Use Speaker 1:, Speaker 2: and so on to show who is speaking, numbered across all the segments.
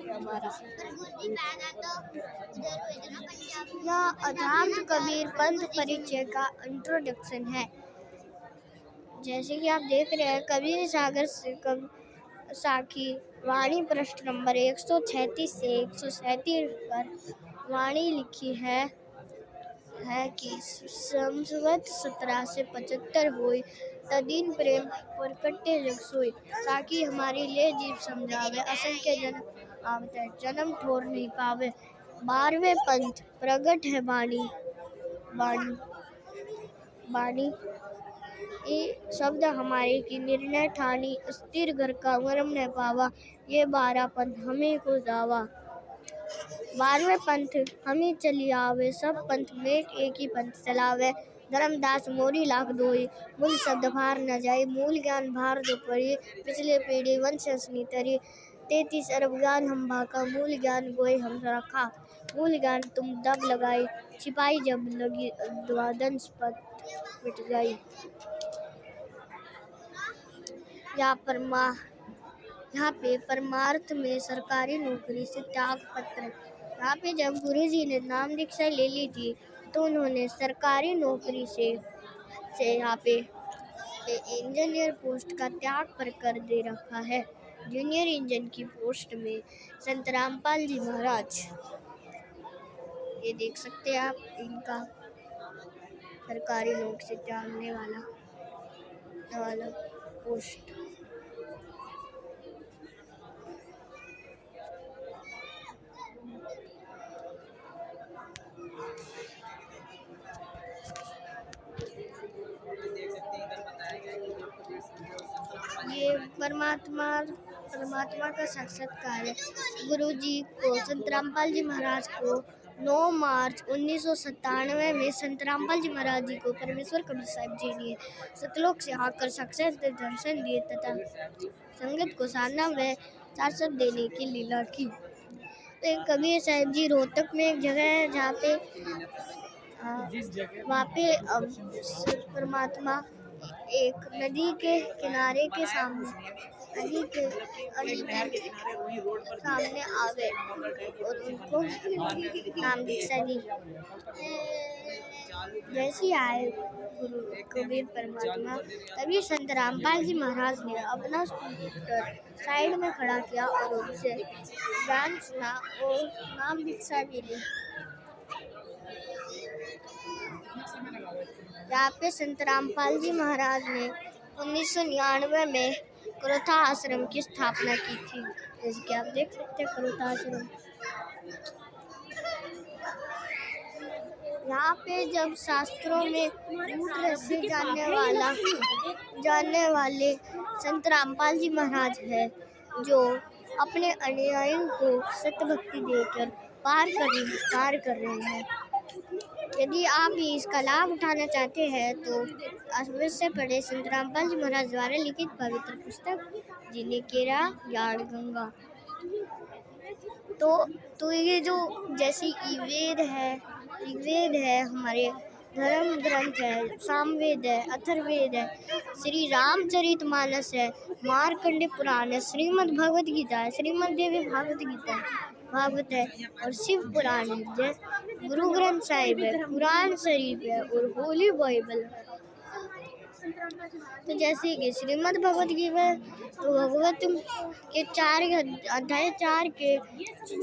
Speaker 1: हमारा यह अथार्थ कबीर पंथ परिचय का इंट्रोडक्शन है। जैसे कि आप देख रहे हैं, कबीर सागर से साखी वाणी पृष्ठ नंबर 136 से 137 पर वाणी लिखी है कि संवत 1775 हुई तदीन प्रेम प्रकटे जग सोई। साखी हमारी ले जीव समझावे, असंख्य जन्म आवते जन्म ठोर नहीं पावे। 12वें पंथ प्रगट है बाणी ये शब्द हमारे की निर्णय ठानी, स्थिर घर का मरम न पावा। ये 12 पंथ हमें को दावा। 12वें पंथ हमें चली आवे, सब पंथ मेट एक ही पंथ चलावे। धर्मदास मोरी लाख दोई, मूल शब्द भार न जाई। मूल ज्ञान भार जो पड़ी, पिछले पीढ़ी वंश असनी तरी। 33 अरब ज्ञान हम भाका, मूल ज्ञान गोई हम रखा। मूल ज्ञान तुम दब लगाई, छिपाई जब लगी द्वादश पथ मिट जाई। यहाँ पे परमार्थ में सरकारी नौकरी से त्याग पत्र। यहाँ पे जब गुरुजी ने नाम दीक्षा ले ली थी तो उन्होंने सरकारी नौकरी से यहाँ पे इंजीनियर पोस्ट का त्याग पर कर दे रखा है। जूनियर इंजन की पोस्ट में संत रामपाल जी महाराज, ये देख सकते हैं आप इनका सरकारी नौकरी से त्यागने वाला पोस्ट। ये परमात्मा का साक्षात्कार है। गुरुजी को संत रामपाल जी महाराज को 9 मार्च 1997 में संत रामपाल जी महाराज जी को परमेश्वर कबीर साहब जी ने सतलोक से आकर साक्षात दर्शन दिए तथा संगत को सारना व शासक देने की लीला की। तो कबीर साहब जी रोहतक में एक जगह है जहाँ पे वहाँ पे परमात्मा एक नदी के किनारे के सामने आवे और उनको नाम दीक्षा दी। जैसे आए गुरु कबीर परमात्मा, तभी संत रामपाल जी महाराज ने अपना स्कूटर साइड में खड़ा किया और उनसे ज्ञान सुना और नाम दीक्षा भी ली। यहाँ पे संत रामपाल जी महाराज ने 1999 में करोथा आश्रम की स्थापना की थी। जैसे कि आप देख सकते हैं करोथा आश्रम। यहाँ पे जब शास्त्रों में रसे जानने वाले संत रामपाल जी महाराज है, जो अपने अनुयायियों को सत्य भक्ति देकर पार कर रहे हैं। यदि आप भी इसका लाभ उठाना चाहते हैं तो अवश्य पढ़ें संत रामपाल जी महाराज द्वारा लिखित पवित्र पुस्तक जीने केरा ज्ञान गंगा। तो ये जो जैसे ऋग्वेद है, हमारे धर्म ग्रंथ है, सामवेद है, अथर्ववेद है, श्री रामचरितमानस है, मार्कंडे पुराण है, श्रीमद् भगवत गीता है, श्रीमद् देवी भागवत है और शिव पुराण है, गुरु ग्रंथ साहिब है, कुरान शरीफ है और होली बाइबल है। तो जैसे कि श्रीमद् भगवत गीता तो भगवत के 4 अध्याय 4 के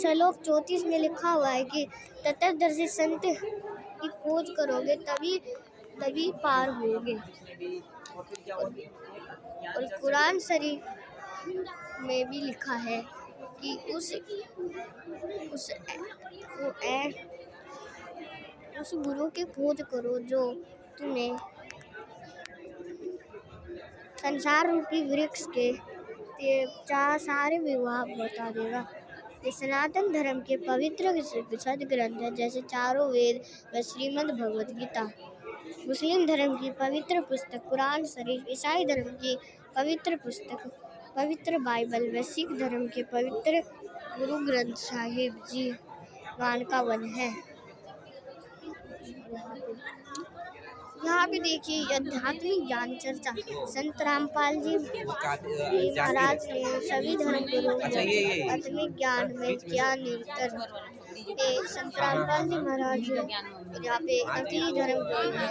Speaker 1: श्लोक 34 में लिखा हुआ है कि तत्वदर्शी संत की खोज करोगे तभी पार होगे। और कुरान शरीफ में भी लिखा है कि उस गुरु की खोज करो जो तुम्हें संसार रूपी वृक्ष के सारे विभाग बता देगा। ये सनातन धर्म के पवित्र विशुद्ध ग्रंथ है, जैसे चारों वेद व श्रीमद् भगवत गीता। मुस्लिम धर्म की पवित्र पुस्तक कुरान शरीफ, ईसाई धर्म की पवित्र पुस्तक पवित्र बाइबल व सिख धर्म के पवित्र गुरु ग्रंथ साहिब जी गान का वन है। यहाँ पे देखिए आध्यात्मिक ज्ञान चर्चा। संत रामपाल जी
Speaker 2: जाती
Speaker 1: महाराज
Speaker 2: है।
Speaker 1: ने सभी धर्म गुरुओं
Speaker 2: अच्छा,
Speaker 1: को
Speaker 2: ये
Speaker 1: आत्मिक ज्ञान में क्या निरंतर ये संत रामपाल जी महाराज यहाँ पे अति धर्म गुरु है।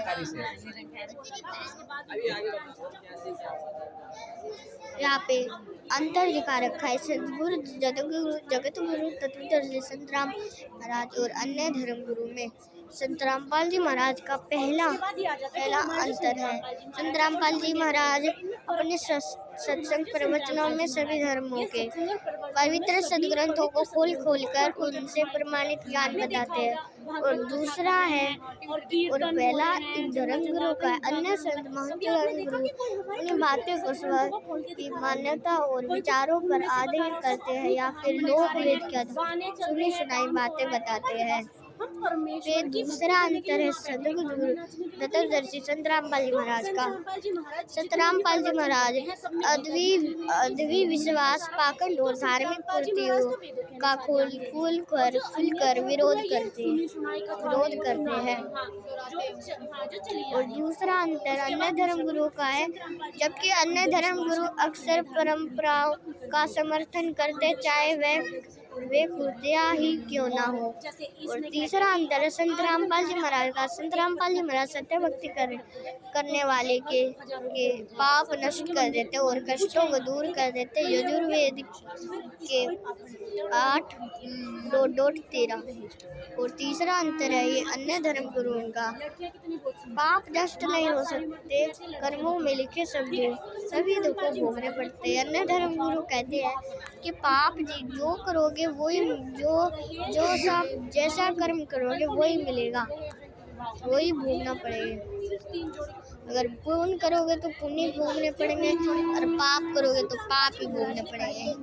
Speaker 1: यहाँ पे अंतर दिखा रखा है सदगुरु जगत गुरु तत्वदर्शी संत राम महाराज और अन्य धर्म गुरु में संत रामपाल जी महाराज का पहला अंतर है। संत रामपाल जी महाराज अपने सत्संग प्रवचनों में सभी धर्मों के पवित्र सदग्रंथों को खोल कर उनसे प्रमाणित ज्ञान बताते हैं। और दूसरा है और पहला धर्म गुरु का है। अन्य संत महंत धर्म गुरु उन्हीं बातें को स्व की मान्यता और विचारों पर आधारित करते हैं या फिर लोक वेद के सुनी सुनाई बातें बताते हैं। फिर दूसरा अंतर है सदगुरु तत्वदर्शी संत रामपाल जी महाराज का। संत रामपाल जी महाराज अद्वैत विश्वास पाखंड और धार्मिक कुरीतियों का खुलकर विरोध करते हैं। और दूसरा अंतर अन्य धर्म गुरु का है। जबकि अन्य धर्म गुरु अक्सर परंपराओं का समर्थन करते चाहे वे कुरीतियां ही क्यों ना हो। और तीसरा अंतर है संत रामपाल जी महाराज का। संत रामपाल जी महाराज सत्य भक्ति करने वाले के पाप नष्ट कर देते और कष्टों को दूर कर देते। यजुर्वेद के 8:13। और तीसरा अंतर है ये अन्य धर्म गुरुओं का। पाप नष्ट नहीं हो सकते, कर्मों में लिखे सभी दुखों भोगने पड़ते हैं। अन्य धर्म गुरु कहते हैं कि पाप जो करोगे वही जैसा कर्म करोगे वही मिलेगा, वही भोगना पड़ेगा। अगर पुण्य करोगे तो पुण्य भोगने पड़ेंगे और पाप करोगे तो पाप ही भोगने पड़ेंगे।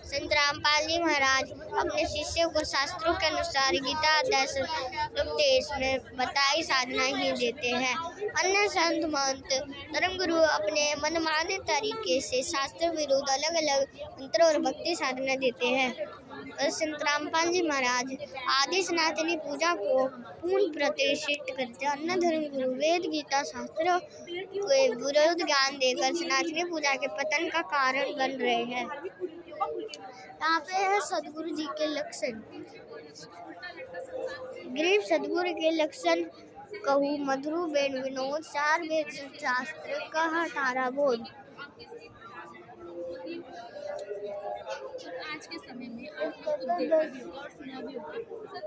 Speaker 1: संत रामपाल जी महाराज अपने शिष्यों को शास्त्रों के अनुसार गीता उपदेश में बताई साधना ही देते हैं। अन्य संत महंत धर्म गुरु अपने मनमाने तरीके से शास्त्र विरुद्ध अलग अलग मंत्र और भक्ति साधना देते हैं। और संत रामपाल जी महाराज आदि सनातनी पूजा को पूर्ण प्रतिष्ठित करते हैं। अन्य धर्म गुरु वेद गीता शास्त्रों के विरुद्ध ज्ञान देकर सनातनी पूजा के पतन का कारण बन रहे हैं। यहाँ पे है सदगुरु जी के लक्षण। गरीब सदगुरु के लक्षण कहूँ मधुरु बेन विनोद चार वेद शास्त्र कहा तारा बोध।
Speaker 2: आज के समय में आपको खुद देखा भी होगा और सुना भी होगा।